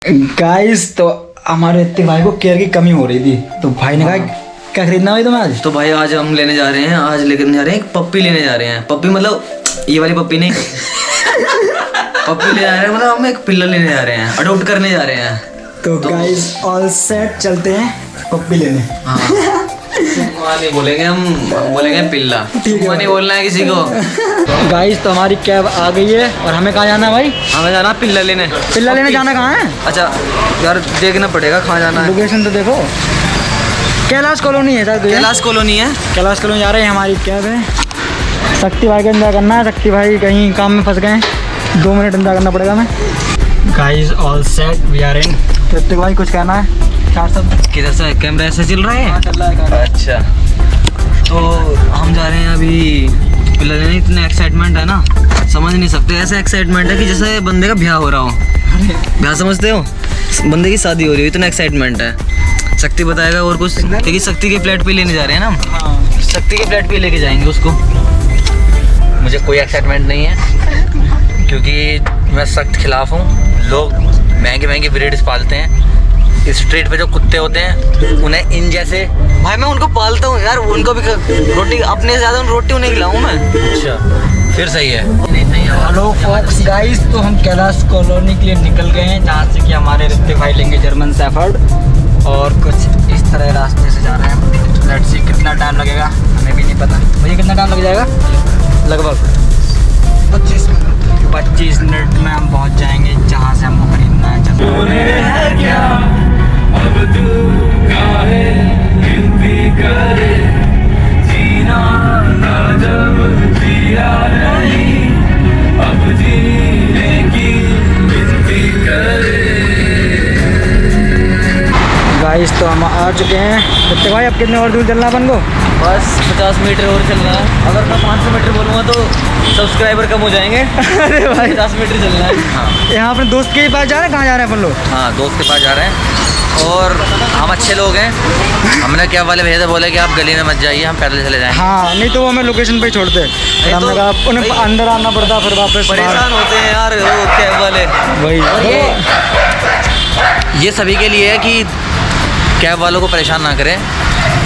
Guys तो हमारे ऋतिक भाई को केयर की कमी हो रही थी, तो भाई ने कहा क्या खरीदना भाई तुम्हें आज? तो भाई आज हम लेने जा रहे हैं, आज लेकर जा रहे हैं एक पप्पी लेने जा रहे हैं। पप्पी मतलब ये वाली पप्पी नहीं पप्पी ले जा रहे हैं, मतलब हम एक पिल्ला लेने जा रहे हैं, अडॉप्ट करने जा रहे हैं। तो गाइस ऑल सेट, चलते हैं पप्पी लेने। हाँ नहीं बोलेंगे, हम बोलेंगे पिल्ला, नहीं बोलना है किसी को। गाइस तो हमारी कैब आ गई है और हमें कहाँ जाना है भाई? हमें जाना पिल्ला लेने। पिल्ला लेने जाना कहाँ है? अच्छा यार देखना पड़ेगा कहाँ जाना है। लोकेशन तो देखो, कैलाश कॉलोनी है सर। कैलाश कॉलोनी है, कैलाश कॉलोनी जा रहे हैं, हमारी कैब है। शक्ति भाई का इंतजार करना है, शक्ति भाई कहीं काम में फंस गए, 2 मिनट इंतजार करना पड़ेगा हमें। Guys all set, we are in. Hrithik भाई कुछ कहना है? चार सब किधर से कैमरा ऐसे चल रहा है? चल रहा है। अच्छा तो हम जा रहे हैं अभी पिल्ला लेने। इतना एक्साइटमेंट है ना, समझ नहीं सकते। ऐसा एक्साइटमेंट है कि जैसे बंदे का ब्याह हो रहा हो। ब्याह समझते हो, बंदे की शादी हो रही हो, इतना एक्साइटमेंट है। शक्ति बताएगा और कुछ, क्योंकि शक्ति के फ्लैट पे लेने जा रहे हैं ना। हाँ। शक्ति के फ्लैट पे लेके जाएंगे उसको। मुझे कोई एक्साइटमेंट नहीं है क्योंकि मैं सख्त खिलाफ हूँ। लोग महंगे महंगे ब्रीड्स पालते हैं, स्ट्रीट पे जो कुत्ते होते हैं उन्हें इन जैसे, भाई मैं उनको पालता हूँ यार, उनको भी रोटी अपने से ज़्यादा रोटी उन्हें खिलाऊँ मैं। अच्छा फिर सही है। हेलो फॉक्स गाइस, तो हम कैलाश कॉलोनी के लिए निकल गए हैं, जहाँ से कि हमारे ऋतिक भाई लेंगे जर्मन शेफर्ड, और कुछ इस तरह रास्ते से जा रहे हैं। लेट्स सी कितना टाइम लगेगा, हमें भी नहीं पता। भैया कितना टाइम लग जाएगा? लगभग 25 मिनट में हम पहुँच जाएंगे जहाँ से हमको खरीदना है। गाइस तो हम आ चुके हैं। ऋतिक भाई अब कितने और दूर चलना है अपन को? बस 50 मीटर और चलना है। अगर मैं 500 मीटर बोलूँगा तो सब्सक्राइबर कम हो जाएंगे। अरे भाई 50 मीटर चलना है। हाँ यहाँ अपने दोस्त के पास जा रहे हैं? कहाँ जा रहे हैं अपन लोग? हाँ दोस्त के पास जा रहे हैं, और हम अच्छे लोग हैं। हमने क्या वाले भैया बोले कि आप गली में मत जाइए, हम पैदल चले जाएंगे। हाँ नहीं तो वो हमें लोकेशन पे ही छोड़ते हैं, नहीं हमने तो कहा उन्हें भाई अंदर आना पड़ता, फिर वापस परेशान होते हैं यार वो कैब वाले। वही ये सभी के लिए है कि कैब वालों को परेशान ना करें।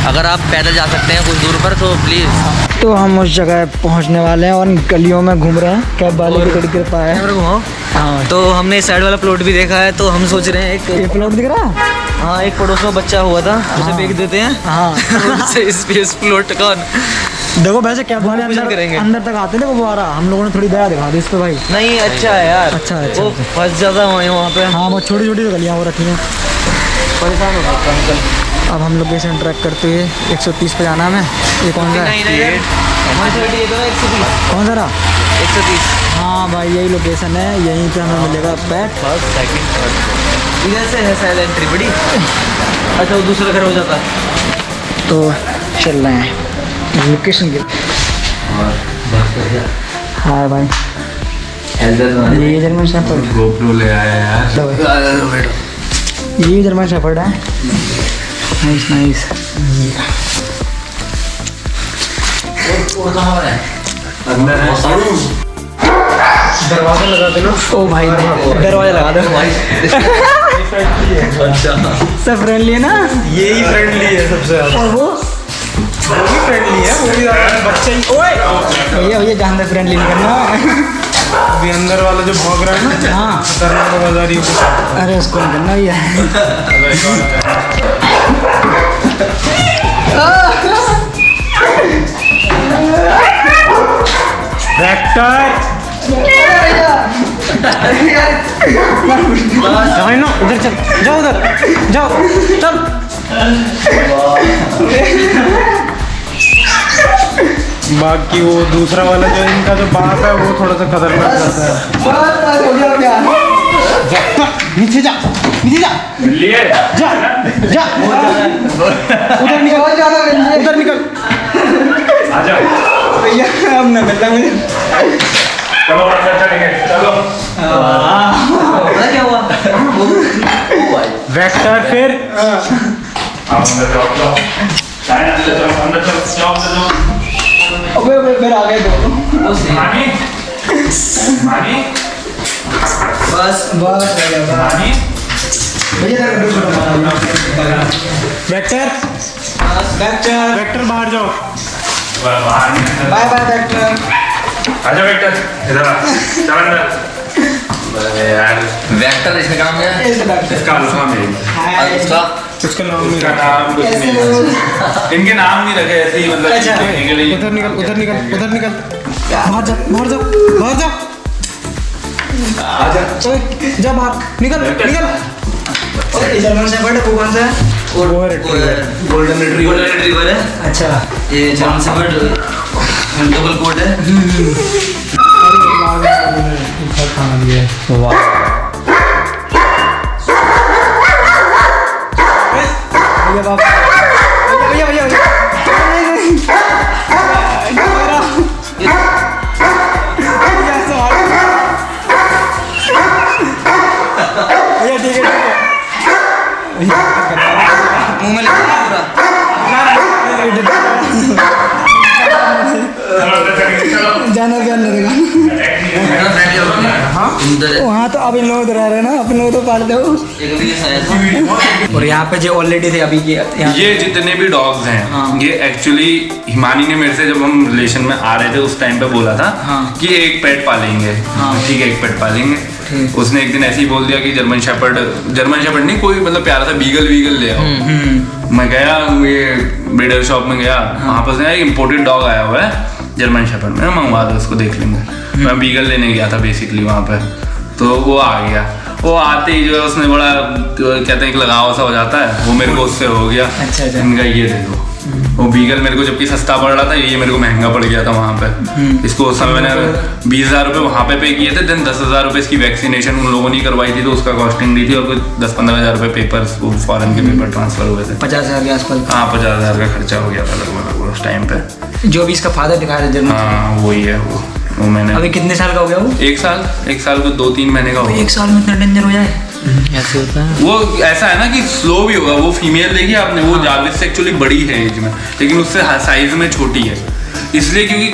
अगर आप पैदल जा सकते हैं कुछ दूर पर तो प्लीज़। तो हम उस जगह पहुंचने वाले हैं और गलियों में घूम रहे हैं। कैब वाले की बड़ी कृपा है। हाँ तो हमने इस साइड वाला प्लॉट भी देखा है, तो हम सोच रहे हैं ये एक, प्लॉट दिख रहा है? हाँ एक पड़ोस में बच्चा हुआ था, उसे बेच देते हैं। हाँ इस प्लॉट का देखो वैसे कैब वाले पूजन करेंगे। अंदर तक आते थे वो आ रहा, हम लोगों ने थोड़ी दया दिखा दी इस पे भाई। नहीं अच्छा है यार। अच्छा वो फंस जाता है वहाँ पे। हाँ वो छोटी छोटी गलियाँ वो रखी हैं, परेशान हो सकता है अंकल। अब हम लोकेशन ट्रैक करते हुए 130 पे जाना है हमें। ये कौन सा है? कौन सा रहा? 130। हाँ भाई यही लोकेशन है, यहीं पे हमें मिलेगा पैट। फर्स्ट सेकंड इधर से है शायद एंट्री बड़ी। अच्छा वो दूसरा घर हो जाता है। तो चल रहे हैं लोकेशन के। हाँ भाई ये जर्मन शेफर्ड, गोप्रो ले आया यार। ये जर्मन शेफर्ड है। Nice nice. दरवाजा लगा दे लो। ओ भाई दरवाजा लगा दो भाई। अच्छा सब फ्रेंडली है ना? यही फ्रेंडली है सबसे ज्यादा। और वो भी फ्रेंडली है, वो भी बच्चे ही। ओए भैया भैया जहाँ तक फ्रेंडली नहीं करना। अभी अंदर वाला जो भौंक रहा है ना, हाँ खतरनाक बाजारी को। अरे उसको नहीं करना भैया। भाई ना उधर चल, जाओ उधर जाओ, चल। बाकी वो दूसरा वाला जो इनका जो बाप है वो थोड़ा सा खतरनाक रहता है। नीचे जा, नीचे जा, जा जा, उधर निकल, उधर निकल। भैया अब ना मिलता मुझे। चलो अंदर चलेंगे, चलो। क्या हुआ? वेक्टर फिर अंदर जाओ, अंदर जाओ। अबे मेरे आ गए दोनों। मानी मानी बस बस मानी वेक्टर वेक्टर वेक्टर बाहर जाओ। Bye bye vector. आजा वेक्टर इधर आ चल अंदर। अरे यार वेक्टर इसमें काम है। इसका अल्फा मेल और उसका उसका नाम नहीं इसका नाम कुछ नहीं है। इनके नाम नहीं रखे ऐसे ही मतलब अच्छा। देखने के लिए। उधर निकल उधर निकल उधर निकल। बाहर जा बाहर जा बाहर जा। आजा ओए जा बाहर निकल निकल। ये जर्मन शेफर्ड है, वो कौन सा है? वो है retriever। गोल्डन रिट्रीवर है। अच्छा ये जर्मन शेफर्ड डबल कोट है। खाना दिया है। भैया बाप भैया भैया भैया भैया ठीक है मुंह में लेके पूरा जाना वहाँ तो अब इन लोग तो रह रहे हैं ना, अपने लोग तो पालते हो। और यहाँ पे जो ऑलरेडी थे अभी के यहाँ ये जितने भी डॉग्स हैं हाँ। ये एक्चुअली हिमानी ने मेरे से जब हम रिलेशन में आ रहे थे उस टाइम पे बोला था हाँ। कि एक पेट पालेंगे। हाँ। ठीक है एक पेट पालेंगे। ठीक। उसने एक दिन ऐसे ही बोल दिया कि जर्मन शेफर्ड नहीं कोई मतलब प्यारा सा बीगल ले आओ। मैं गया ये ब्रीडर शॉप में गया वहाँ पर एक इम्पोर्टेड डॉग आया हुआ है जर्मन शेफर्ड में मंगवा दो उसको देख लेंगे। मैं बीगल लेने गया था बेसिकली वहाँ पे तो वो आ गया। वो आते ही जो है उसने बड़ा कहते हैं एक लगाव सा हो जाता है वो मेरे को उससे हो गया। अच्छा। इनका ये दे दो। वो बीगल मेरे को जबकि सस्ता पड़ रहा था ये मेरे को महंगा पड़ गया था वहाँ पे। इसको उस समय मैंने 20,000 रुपये वहाँ पे किए थे। देन 10,000 रुपये इसकी वैक्सीनेशन उन लोगों ने करवाई थी तो उसका कॉस्टिंग दी थी और कुछ 10-15,000 रुपये पेपर्स वो फॉरेन के पेपर ट्रांसफर हुए थे। 50,000 के आसपास। हाँ 50,000 का खर्चा हो गया था लगभग उस टाइम पे। जो भी इसका फादर दिखाया था जर्मन। हाँ वही है वो मैंने अभी कितने साल का हो गया वो? 1 साल को 2-3 महीने का हो गया। 1 साल में इतना डेंजर हो जाए ऐसे होता है। वो ऐसा है ना कि स्लो भी होगा। वो फीमेल देखी आपने वो जारविस से एक्चुअली बड़ी है एज में लेकिन उससे साइज में छोटी है इसलिए क्योंकि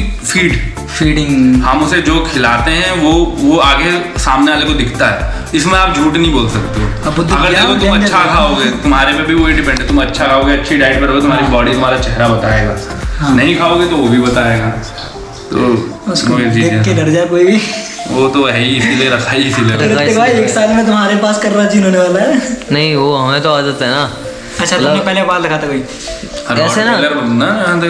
फीडिंग हम उसे जो खिलाते हैं वो आगे सामने वाले को दिखता है। इसमें आप झूठ नहीं बोल सकते हो। अगर देखो तुम अच्छा खाओगे तुम्हारे पे भी वही डिपेंड है। तुम अच्छा खाओगे अच्छी डाइट पर तुम्हारी बॉडी तुम्हारा चेहरा बताएगा। नहीं खाओगे तो वो भी बताएगा। तो देख के डर जाए कोई भी। वो तो है ही इसीलिए रखा ही इसीलिए। भाई 1 साल में तुम्हारे पास कर रहा होने वाला है। नहीं वो हमें तो आदत है ना। अच्छा तुमने पहले बाल रखा था कोई? ऐसे ना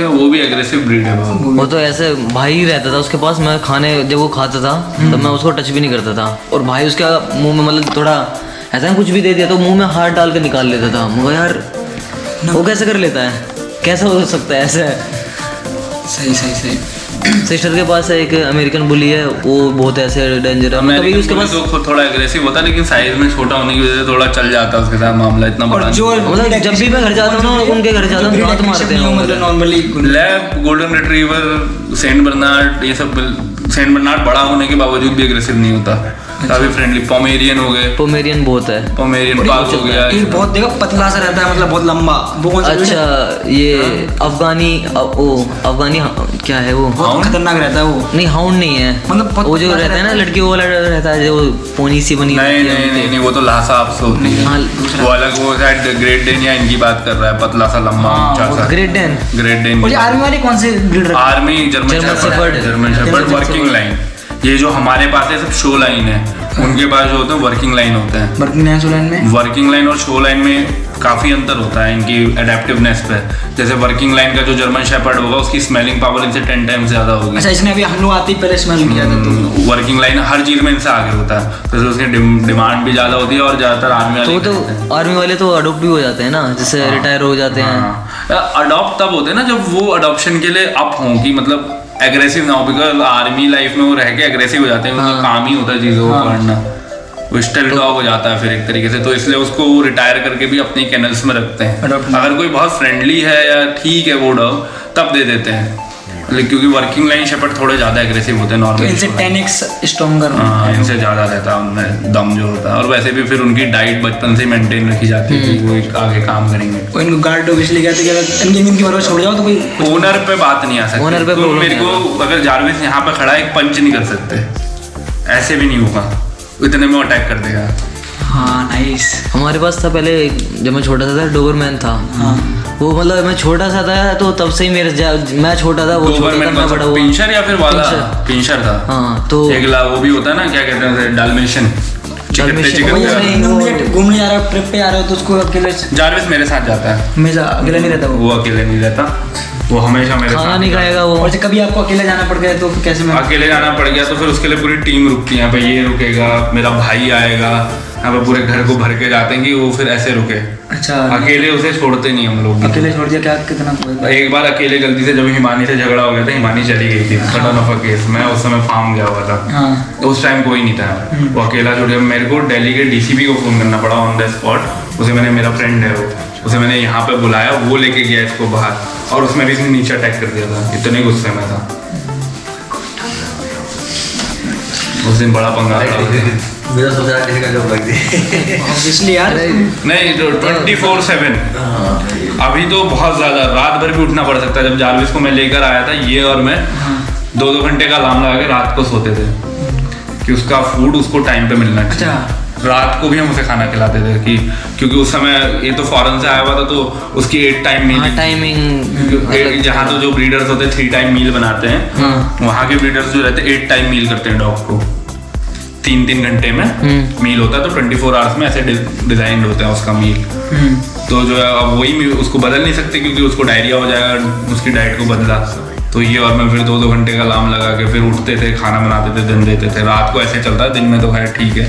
वो भी एग्रेसिव ब्रीड है बहुत। वो तो ऐसे भाई ही रहता था उसके पास। मैं खाने जब वो खाता था तब मैं उसको टच भी नहीं करता था और भाई उसका मुंह में मतलब थोड़ा ऐसा कुछ भी दे दिया तो मुंह में हाथ डाल के निकाल लेता था। मगर यार वो कैसे कर लेता है? कैसा हो सकता है ऐसे? सही। सिस्टर के पास एक अमेरिकन बुली है वो बहुत ऐसे डेंजर है। कभी उसके पास तो थोड़ा एग्रेसिव होता है लेकिन साइज में छोटा होने की वजह से थोड़ा चल जाता है उसके साथ मामला इतना बड़ा। जो मतलब जब भी मैं घर जाता हूँ ना उनके घर जाता हूँ दांत मारते हैं मतलब normally lab golden retriever Saint Bernard ये सब सेंट बर्नार्ड बड़ा होने के बावजूद भी एग्रेसिव नहीं होता। काफी फ्रेंडली। पोमेरियन हो गए। पोमेरियन बहुत है। पोमेरियन पाग हो गया। ये बहुत देखो पतला सा रहता है मतलब बहुत लंबा। वो कौन सा breed है? अच्छा ये अफगानी क्या है वो? बहुत खतरनाक रहता है वो। नहीं हाउंड नहीं है मतलब बहुत वो जो पतला रहता है ना रहता है। लड़की वो वाला रहता है जो पोनी सी बनी होती है। नहीं वो तो लासा आपसे होती है। हाँ, वो अलग वो शायद ग्रेट डेन या इनकी बात कर रहा है पतला सा लंबा ऊंचा सा। Great Dane. ग्रेट डेन और ये आर्मी वाले कौन से ब्रीड रखते हैं? Army German shepherd working line. ये जो हमारे पास है सब शो लाइन है। उनके पास जो होते हैं वर्किंग लाइन होते हैं। वर्किंग लाइन और शो लाइन में काफी अंतर होता है इनकी एडेप्टिवनेस पे। जैसे वर्किंग लाइन का जो जर्मन शेफर्ड होगा उसकी स्मेलिंग पावर इनसे 10 टाइम्स ज्यादा होगी। अच्छा इसने अभी हम लोग आते ही पहले स्मेल किया था तो वर्किंग लाइन हर चीज में इनसे आगे होता है तो उसकी डिमांड भी ज्यादा होती है और ज्यादातर आर्मी वाले तो आर्मी वाले तो अडोप्ट भी हो जाते हैं ना जैसे रिटायर हो जाते हैं। अडॉप्ट तब होते हैं ना जब वो अडॉप्शन के लिए अप हों कि मतलब एग्रेसिव ना हो। बिकॉज आर्मी लाइफ में वो रह के एग्रेसिव हो जाते हैं। उनका काम ही होता है चीज़ों को करना। वो स्टेल डॉग हो जाता है फिर एक तरीके से। तो इसलिए उसको वो रिटायर करके भी अपनी कैनल्स में रखते हैं। अगर कोई बहुत फ्रेंडली है या ठीक है वो डॉग तब दे देते हैं क्योंकि वर्किंग लाइन शेफर्ड थोड़े ज़्यादा एग्रेसिव होते हैं तो नॉर्मली। इनसे 10x स्ट्रॉन्गर। हाँ इनसे ज़्यादा रहता है उनमें दम जो होता है। और वैसे भी फिर उनकी डाइट बचपन से मेंटेन रखी जाती है कि वो आगे काम करेंगे। वो इनको गार्ड डॉग इसलिए कहते हैं कि इनकी भरोसे छोड़ जाओ तो कोई ओनर पे बात नहीं आ सकती। ओनर पे तो मेरे को अगर जारविस यहाँ पे खड़ा है एक पंच नहीं कर सकते। ऐसे भी नहीं होगा इतने में अटैक कर देगा। हाँ नाइस। हमारे पास था पहले, जब मैं छोटा था डोबरमैन था। हाँ वो मतलब मैं छोटा सा था तो तब से ही मैं छोटा था, वो छोटा था, मैं बड़ा हुआ। पिंशर या फिर वाला पिंशर था। हाँ तो एक वो भी होता है ना, क्या कहते हैं, डाल्मेशियन। घूमने जा रहा हो, ट्रिप पे जा रहे हो तो उसको अकेले, जारविस मेरे साथ जाता है, हमेशा अकेला नहीं रहता वो अकेले नहीं रहता, वो हमेशा मेरे खाना साथ नहीं खाएगा वो। और कभी आपको अकेले जाना पड़ गया तो फिर कैसे मैं अकेले जाना पड़ गया तो फिर उसके लिए पूरी टीम रुकती है। यहाँ पे ये रुकेगा, मेरा भाई आएगा, यहाँ पे पूरे घर को भर के जाते हैं कि वो फिर ऐसे रुके। अच्छा अकेले उसे छोड़ते नहीं हम लोग। अकेले छोड़ दिया क्या, कितना एक बार अकेले गलती से जब हिमानी से झगड़ा हो गया था, हिमानी चली गई थी कटन ऑफ अ केस, मैं उस समय फार्म गया हुआ था। हाँ तो उस टाइम कोई नहीं था, वो अकेला छोड़ दिया। मेरे को दिल्ली के डीसीपी को फोन करना पड़ा ऑन द स्पॉट। उसे मैंने, मेरा फ्रेंड है वो, उसे मैंने यहाँ पे बुलाया, वो लेके गया इसको बाहर, और उसमें भी इसने नीचे अटैक कर दिया था, इतने गुस्से में था उस दिन। बड़ा पंगा था। मेरा सोचा किसी का जॉब लग गई ऑब्वियसली यार। नहीं 24/7 अभी तो बहुत ज्यादा, रात भर भी उठना पड़ सकता है। जब जारविस को मैं लेकर आया था, ये और मैं 2-2 घंटे का अलार्म लगा के रात को सोते थे कि उसका फूड उसको टाइम पे मिलना चाहिए। अच्छा। रात को भी हम उसे खाना खिलाते थे कि क्योंकि उस समय ये तो फॉरेन से आया हुआ था, तो उसकी 8 टाइम मील, टाइमिंग जहाँ तो जो ब्रीडर्स होते हैं 3 टाइम मील बनाते हैं, वहाँ के ब्रीडर्स जो रहते हैं 8 टाइम मील करते हैं डॉग को। 3-3 घंटे में मील होता है, तो 24 आवर्स में ऐसे डिजाइन होता है उसका मील। तो जो है अब वही उसको बदल नहीं सकते क्योंकि उसको डायरिया हो जाएगा, उसकी डाइट को बदला। तो ये और मैं फिर 2-2 घंटे का अलार्म लगा के फिर उठते थे, खाना बनाते थे, दिन देते थे। रात को ऐसे चलता है, दिन में तो खैर ठीक है।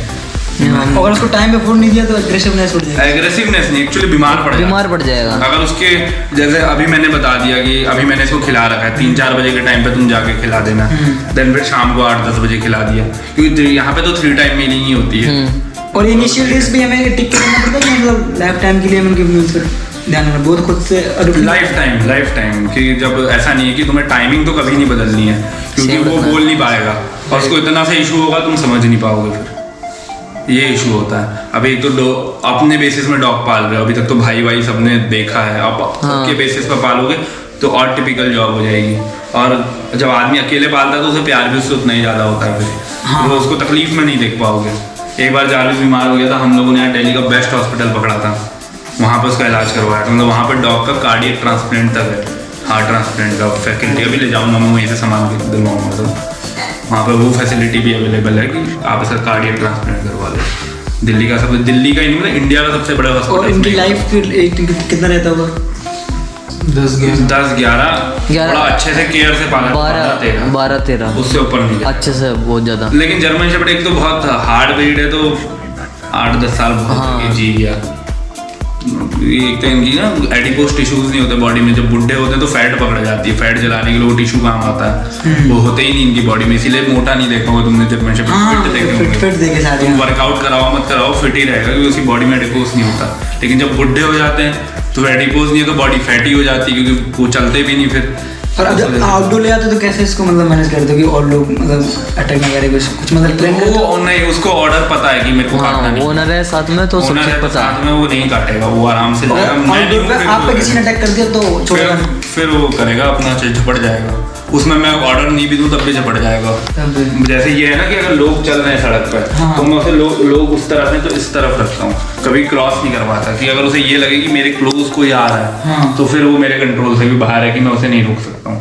अगर उसको टाइम पे फूड नहीं दिया तो एग्रेसिवनेस हो जाएगी। एग्रेसिवनेस नहीं, एक्चुअली बीमार पड़ जाएगा। अगर उसके जैसे अभी मैंने बता दिया कि अभी मैंने इसको खिला रखा है, 3-4 बजे के टाइम पे तुम जाके खिला देना, देन फिर शाम को 8-10 बजे खिला दिया, क्योंकि यहाँ पे तो 3 टाइम मीलिंग ही होती है। और इनिशियल डेज भी हमें टिक करना पड़ता है, मतलब लाइफ टाइम के लिए हम उनके मील्स पर ध्यान रखना बहुत खुद से। लाइफ टाइम कि जब ऐसा नहीं है कि तुम्हें टाइमिंग तो कभी नहीं बदलनी है, क्योंकि वो बोल नहीं पाएगा और उसको इतना सा इशू होगा तुम समझ नहीं पाओगे, फिर ये इशू होता है। अभी तो अपने बेसिस में डॉग पाल रहे हो, अभी तक तो भाई सबने देखा है, अब सबके बेसिस पर पालोगे तो और टिपिकल जॉब हो जाएगी। और जब आदमी अकेले पालता है तो उसे प्यार भी उससे उतना ही ज़्यादा होता है, फिर तो उसको तकलीफ में नहीं देख पाओगे। एक बार जारविस बीमार हो गया था, हम लोगों ने यहाँ दिल्ली का बेस्ट हॉस्पिटल पकड़ा था, वहाँ पर उसका इलाज करवाया था। मतलब वहाँ पर डॉग का कार्डियक ट्रांसप्लांट तक है, हार्ट ट्रांसप्लांट का फैसिलिटी। अभी ले जाऊँगा मैं वहीं से सामान दिलवाऊँगा, तो वहाँ पर वो फैसिलिटी भी अवेलेबल है कि आप इसका कार्डियक ट्रांसप्लांट करवा लो। दिल्ली का ही नहीं, मतलब इंडिया का सबसे बड़ा हॉस्पिटल। और इनकी लाइफ कितना रहता होगा? 10-11 बड़ा अच्छे से केयर से पाला, 12-13 उससे ऊपर नहीं अच्छे से, बहुत ज्यादा। लेकिन जर्मन शेफर्ड एक तो बहुत हार्ड ब्रीड है, तो 8-10 साल बहुत जी गया। एक तो इनकी ना एडिपोज टिश्यूज नहीं होते बॉडी में, जब बुढ़े होते हैं तो फैट पकड़ जाती है, फैट जलाने के लिए वो टिश्यू काम आता है, वो होते ही नहीं इनकी बॉडी में, इसीलिए मोटा नहीं देखा होगा तुमने जर्मन शेफर्ड। फिट देखे सारे, वर्कआउट कराओ मत कराओ फिट ही रहेगा, क्योंकि उसकी बॉडी में एडिपोज नहीं होता। लेकिन जब बुढ़े हो जाते हैं तो एडिपोज नहीं है तो बॉडी फैटी हो जाती है, क्योंकि वो चलते भी नहीं फिर। और जब आउटडोर ले आते तो कैसे इसको मतलब मैनेज करते हो कि और लोग मतलब अटैक ना करे, कुछ मतलब ट्रेन वो नहीं, उसको ऑर्डर पता है कि मेरे को काटना नहीं, ओनर है साथ में तो सब कुछ पता है, साथ में वो नहीं काटेगा, वो आराम से आप पे किसी ने अटैक कर दिया तो छोड़ेगा, फिर वो करेगा अपना, झपट जाएगा। उसमें मैं ऑर्डर नहीं भी दूं तब भी झपट जाएगा। जैसे ये है ना कि अगर लोग चल रहे हैं सड़क पर, तो मैं उसे लोग उस तरफ हैं तो इस तरफ रखता हूँ, कभी क्रॉस नहीं करवाता, कि अगर उसे ये लगे कि मेरे क्लोज कोई आ रहा है तो फिर वो मेरे कंट्रोल से भी बाहर है कि मैं उसे नहीं रोक सकता हूँ।